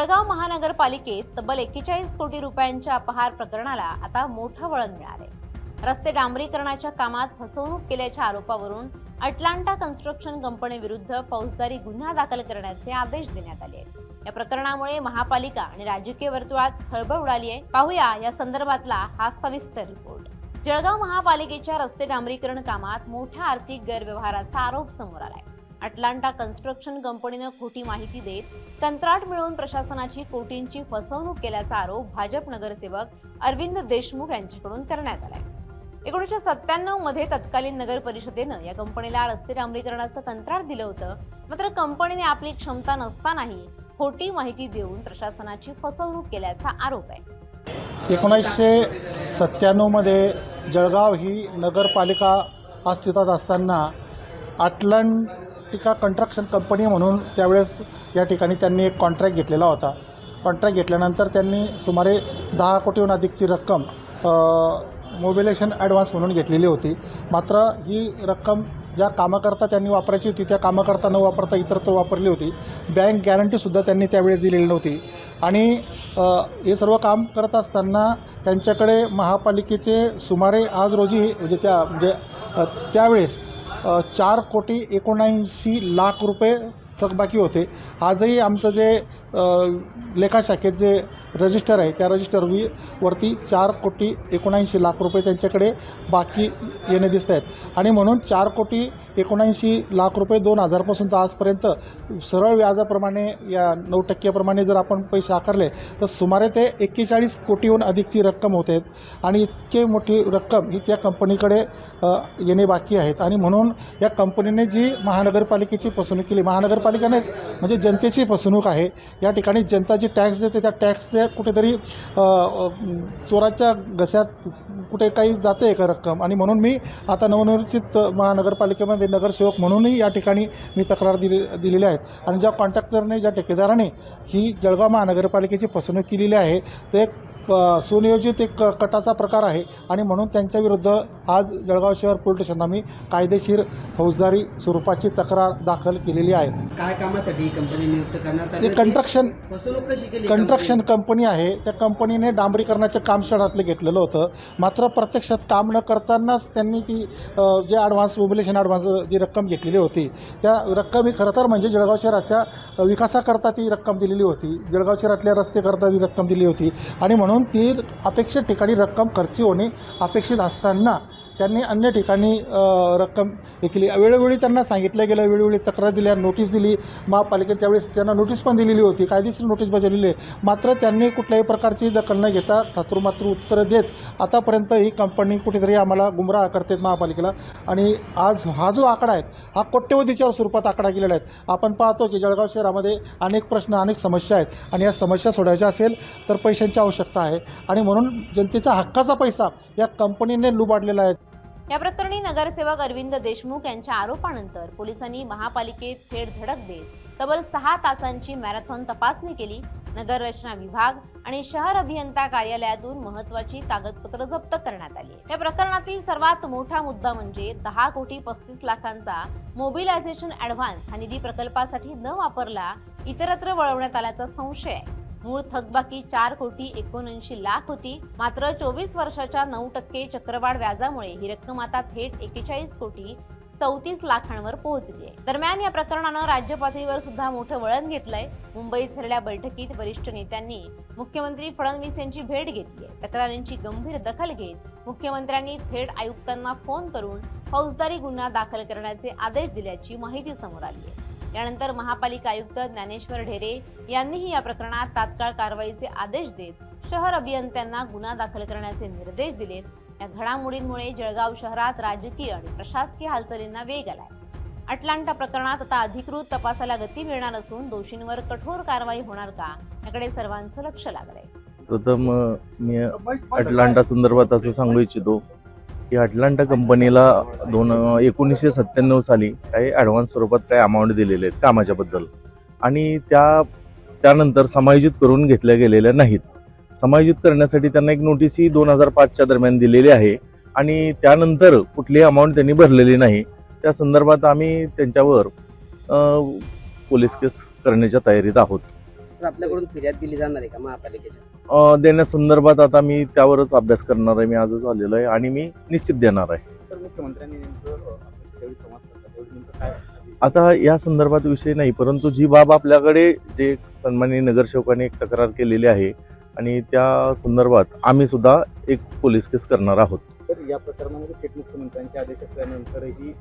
जळगाव महानगरपालिकेत तब्बल 41 कोटी रुपयांच्या अपहार प्रकरणाला आता मोठं वळण मिळाले। रस्ते डांबरीकरणाच्या कामात फसवणूक केल्याच्या आरोपावरून अटलांटा कन्स्ट्रक्शन कंपनी विरुद्ध फौजदारी गुन्हा दाखल करण्याचे आदेश देण्यात आले आहेत। या प्रकरणामुळे महापालिका आणि राजकीय वर्तुळात खळबळ उडाली आहे। पाहूया या संदर्भातला हा सविस्तर रिपोर्ट। जळगाव महापालिकेच्या रस्ते डांबरीकरण कामात मोठ्या आर्थिक गैरव्यवहाराचा आरोप समोर आलाय। अटलांटा कन्स्ट्रक्शन कंपनीने खोटी माहिती देत कंत्राट मिळवून प्रशासनाची कोटींची फसवणूक केल्याचा आरोप भाजप नगरसेवक अरविंद देशमुख यांच्याकडून करण्यात आलाय। 1997 मध्ये तत्कालीन नगर परिषदेनं या कंपनीला रस्ते डांबरीकरणाचं कंत्राट दिलं होतं, मात्र कंपनीने आपली क्षमता नसतानाही खोटी माहिती देऊन प्रशासनाची फसवणूक केल्याचा आरोप आहे। 1997 मध्ये जळगाव ही नगरपालिका अस्तित्वात असताना अटलांटिका कन्स्ट्रक्शन कंपनी म्हणून त्यावेळेस या ठिकाणी त्यांनी एक कॉन्ट्रॅक्ट घेतलेला होता। कॉन्ट्रॅक्ट घेतल्यानंतर त्यांनी सुमारे 10 कोटीहून अधिकची रक्कम मोबिलायझेशन ॲडव्हान्स म्हणून घेतलेली होती। मात्र ही रक्कम ज्या कामाकरता त्यांनी वापरायची होती त्या कामाकरता न वापरता इतरत्र वापरली होती। बँक गॅरंटीसुद्धा त्यांनी त्यावेळेस दिलेली नव्हती आणि हे सर्व काम करत असताना त्यांच्याकडे महापालिकेचे सुमारे आज रोजी त्यावेळेस 4,79,00,000 रुपये थकबाकी होते। आजही आमचं जे लेखाशाखेत जे रजिस्टर आहे त्या रजिस्टरवरती 4,79,00,000 रुपये त्यांच्याकडे बाकी येणे दिसत आहेत आणि म्हणून 4,79,00,000 रुपये 2000 पासून तर आजपर्यंत सरळ व्याजाप्रमाणे या 9% जर आपण पैसे आकारले तर सुमारे ते 41 कोटीहून अधिकची रक्कम होते आणि इतकी मोठी रक्कम ही त्या कंपनीकडे येणे बाकी आहेत आणि म्हणून या कंपनीने जी महानगरपालिकेची फसवणूक केली, महानगरपालिकेनेच म्हणजे जनतेची फसवणूक आहे। या ठिकाणी जनता जी टॅक्स देते त्या टॅक्सचे कुठेतरी चोराच्या घशात कुठे काही जाते का रक्कम आणि म्हणून मी आता नवनिर्मित महानगरपालिकेमध्ये नगरसेवक म्हणूनही या ठिकाणी मी तक्रार दिलेली आहेत आणि ज्या कॉन्ट्रॅक्टरने ज्या ठेकेदाराने ही जळगाव महानगरपालिकेची फसवणूक केलेली आहे ते सुनियोजित एक कटाचा प्रकार आहे आणि म्हणून त्यांच्याविरुद्ध आज जळगाव शहर पोलीस स्टेशनला मी कायदेशीर फौजदारी स्वरूपाची तक्रार दाखल केलेली आहे। काय कामासाठी कंपनी नियुक्त करण्यात आली? कंस्ट्रक्शन कंपनी आहे। त्या कंपनीने डांबरीकरणाचे काम शहरातले घेतलेलं होतं, मात्र प्रत्यक्षात काम न करतानाच त्यांनी ती जे ॲडव्हान्स मोबिलायझेशन ॲडव्हान्स जी रक्कम घेतलेली होती त्या रक्कम ही खरं तर म्हणजे जळगाव शहराच्या विकासाकरता ती रक्कम दिलेली होती, जळगाव शहरातल्या रस्तेकरता ती रक्कम दिली होती आणि म्हणून ती अपेक्षित ठिकाणी रक्कम खर्ची होणे अपेक्षित असताना त्यांनी अन्य ठिकाणी रक्कम हे केली। वेळोवेळी त्यांना सांगितलं गेलं, वेळोवेळी तक्रार दिल्या, नोटीस दिली महापालिकेने, त्यावेळेस त्यांना नोटीस पण दिलेली होती, कायदेशीर नोटीस बजावलेली आहे, मात्र त्यांनी कुठल्याही प्रकारची दखल न घेता ठातूरमात्र उत्तरं देत आतापर्यंत ही कंपनी कुठेतरी आम्हाला गुमराह करते महापालिकेला आणि आज हा जो आकडा आहे हा कोट्यवधीच्या स्वरूपात आकडा केलेला आहे। आपण पाहतो की जळगाव शहरामध्ये अनेक प्रश्न अनेक समस्या आहेत आणि या समस्या सोडायच्या असेल तर पैशांची आवश्यकता आहे आणि म्हणून जनतेचा हक्काचा पैसा या कंपनीने लुबाडलेला आहे। या प्रकरणी नगरसेवक अरविंद देशमुख यांच्या आरोपानंतर पोलिसांनी महापालिकेत थेट धडक देत तब्बल 6 तासांची मॅरेथॉन तपासणी केली। नगर रचना विभाग आणि शहर अभियंता कार्यालयातून महत्त्वाची कागदपत्र जप्त करण्यात आली। या प्रकरणातील सर्वात मोठा मुद्दा म्हणजे 10,35,00,000चा मोबिलायझेशन ॲडव्हान्स हा निधी प्रकल्पासाठी न वापरला इतरत्र वळवण्यात आल्याचा संशय आहे। मूळ थकबाकी 4,79,00,000 होती, मात्र 24 वर्षाच्या 9% चक्रवाढ व्याजामुळे ही रक्कम आता थेट 41,34,00,000वर पोहोचली आहे। दरम्यान या प्रकरणानं राज्य पातळीवर सुद्धा मोठं वळण घेतलंय। मुंबईत झालेल्या बैठकीत वरिष्ठ नेत्यांनी मुख्यमंत्री फडणवीस यांची भेट घेतली आहे। तक्रारींची गंभीर दखल घेत मुख्यमंत्र्यांनी थेट आयुक्तांना फोन करून फौजदारी गुन्हा दाखल करण्याचे आदेश दिल्याची माहिती समोर आली आहे। यानंतर महापालिका आयुक्त ज्ञानेश्वर ढेरे यांनीही या प्रकरणात तात्काळ कारवाईचे आदेश देत शहर अभियंत्यांना गुन्हा दाखल करण्याचे निर्देश दिलेत। या घडामोडींमुळे जळगाव शहरात राजकीय आणि प्रशासकीय हालचालींना वेग आलाय। अटलांटा प्रकरणात आता अधिकृत तपासाला गती मिळणार असून दोषींवर कठोर कारवाई होणार का याकडे सर्वांचं लक्ष लागलंय। प्रथम मी अटलांटा संदर्भात असं सांगू इच्छितो की अटलांटा कंपनीला 1997 साली काही ॲडव्हान्स स्वरूपात काही अमाऊंट दिलेले आहेत कामाच्या बद्दल आणि त्यानंतर समायोजित करून घेतल्या गेलेल्या नाहीत। समायोजित करण्यासाठी त्यांना एक नोटीसही 2005च्या दरम्यान दिलेली आहे आणि त्यानंतर कुठलीही अमाऊंट त्यांनी भरलेली नाही। त्या संदर्भात आम्ही त्यांच्यावर पोलीस केस करण्याच्या तयारीत आहोत। तर आपल्याकडून फिर्याद दिली जाणार आहे का महापालिकेच्या? देण्यासंदर्भात आता मी त्यावरच अभ्यास करणार आहे. मी आजच आलेलो आहे आणि मी निश्चित देणार आहे. तर मुख्यमंत्र्यांनी नेमकं त्यावेळी संवाद साधला त्यावेळी नेमकं काय आता या संदर्भात विषय नाही, परंतु जी बाब आपल्याकडे जे सन्माननीय नगरसेवकांनी एक तक्रार केलेली आहे आणि त्या संदर्भात आम्ही सुद्धा एक पोलीस केस करणार आहोत. सर या प्रकरणामध्ये थेट मुख्यमंत्र्यांचे आदेश असल्यानंतरही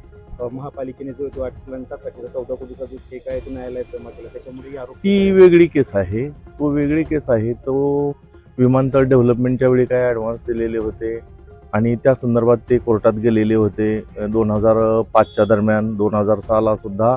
महापालिकेने जो अटलांटासाठी 14 कोटीचा जो चेक आहे तो न्यायालयात जमा केला, त्याच्यामुळे आरोप ती वेगळी केस आहे. वेगळी केस आहे. तो विमानतळ डेव्हलपमेंटच्या वेळी काय ॲडव्हान्स दिलेले होते आणि त्या संदर्भात ते कोर्टात गेलेले होते. 2005च्या दरम्यान 2006ला सुद्धा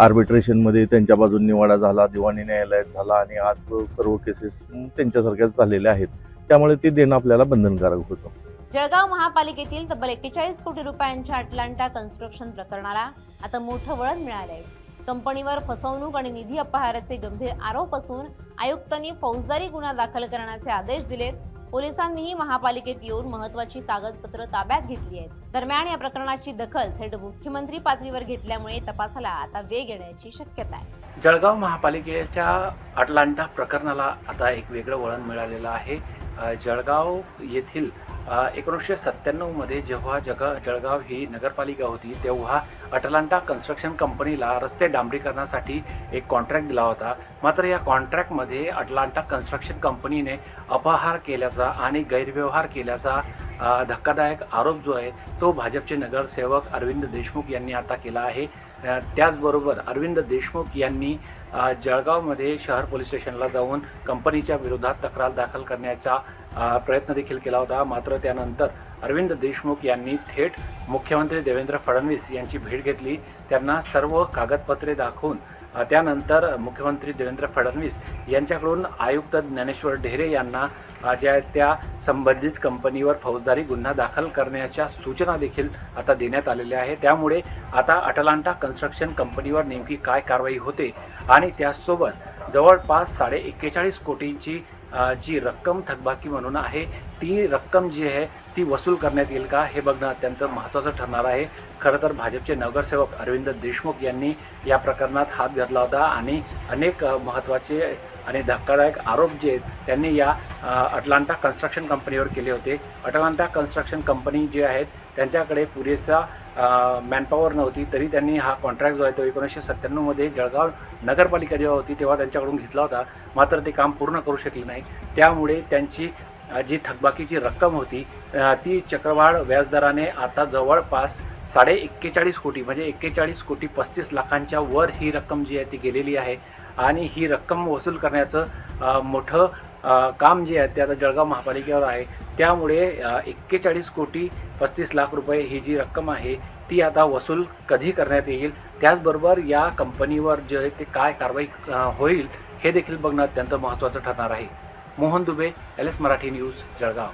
आर्बिट्रेशनमध्ये त्यांच्या बाजूने निवाडा झाला, दिवाणी न्यायालयात झाला आणि आज सर्व केसेस त्यांच्यासारख्याच झालेल्या आहेत. त्यामुळे ते देणं आपल्याला बंधनकारक होतं. जळगाव महापालिकेतील तब्बल 41 कोटी रुपयांच्या अटलांटा कन्स्ट्रक्शन प्रकरणाला आता मोठं वळण मिळालंय. कंपनीवर फसवणूक आणि निधी अपहाराचे गंभीर आरोप असून आयुक्तांनी फौजदारी गुन्हा दाखल करण्याचे आदेश दिलेत. पोलिसांनीही महापालिकेत येऊन महत्त्वाची कागदपत्र ताब्यात घेतली आहेत. दरम्यान या प्रकरणाची दखल थेट मुख्यमंत्री पातळीवर घेतल्यामुळे तपासाला आता वेग येण्याची शक्यता आहे. जळगाव महापालिकेच्या अटलांटा प्रकरणाला आता एक वेगळं वळण मिळालेलं आहे. जळगाव येथील 1997मध्ये जेव्हा जळगाव ही नगरपालिका होती तेव्हा अटलांटा कन्स्ट्रक्शन कंपनीला रस्ते डांबरीकरणासाठी एक कॉन्ट्रॅक्ट दिला होता. मात्र या कॉन्ट्रॅक्टमध्ये अटलांटा कन्स्ट्रक्शन कंपनीने अपहार केल्याचा आणि गैरव्यवहार केल्याचा धक्कादायक आरोप जो आहे तो भाजपचे नगरसेवक अरविंद देशमुख यांनी आता केला आहे. त्याचबरोबर अरविंद देशमुख यांनी जळगावमध्ये शहर पोलीस स्टेशनला जाऊन कंपनीच्या विरोधात तक्रार दाखल करण्याचा प्रयत्न देखील केला होता. मात्र त्यानंतर अरविंद देशमुख यांनी थेट मुख्यमंत्री देवेंद्र फडणवीस यांची भेट घेतली. त्यांना सर्व कागदपत्रे दाखवून त्यानंतर मुख्यमंत्री देवेंद्र फडणवीस यांच्याकडून आयुक्त ज्ञानेश्वर ढेरे यांना ज्या त्या संबंधित कंपनीवर फौजदारी गुन्हा दाखल करण्याच्या सूचना देखील आता देण्यात आलेल्या आहे. त्यामुळे आता अटलांटा कन्स्ट्रक्शन कंपनीवर नेमकी काय कारवाई होते आणि त्यासोबत जवळपास 41.5 कोटींची जी रक्कम थकबाकी म्हणून आहे ती रक्कम जी आहे ती वसूल करण्यात येईल का हे बघणं अत्यंत महत्त्वाचं ठरणार आहे. खरं तर भाजपचे नगरसेवक अरविंद देशमुख यांनी या प्रकरणात हात घातला होता आणि अनेक महत्त्वाचे आणि धक्कादायक आरोप जे आहेत त्यांनी या अटलांटा कन्स्ट्रक्शन कंपनीवर केले होते. अटलांटा कन्स्ट्रक्शन कंपनी जे आहेत त्यांच्याकडे पुरेसा मॅनपॉवर नव्हती, तरी त्यांनी हा कॉन्ट्रॅक्ट जो आहे तो 1997मध्ये जळगाव नगरपालिका जेव्हा होती तेव्हा त्यांच्याकडून घेतला होता. मात्र ते काम पूर्ण करू शकले नाही. त्यामुळे त्यांची जी थकबाकीची रक्कम होती ती चक्रवाढ व्याजदराने आता जवळपास 41.5 कोटी म्हणजे 41 कोटी 35 लाखांच्या वर ही रक्कम जी आहे ती गेलेली आहे आणि ही रक्कम वसूल करण्याचं मोठं काम जे आहे ते आता जळगाव महापालिकेवर आहे. त्यामुळे 41 कोटी 35 लाख रुपये ही जी रक्कम आहे ती आता वसूल कधी करण्यात येईल, त्याचबरोबर या कंपनीवर जे आहे ते काय कारवाई होईल हे देखील बघणं अत्यंत महत्त्वाचं ठरणार आहे. Mohan Dubey, LS Marathi news, Jalgaon.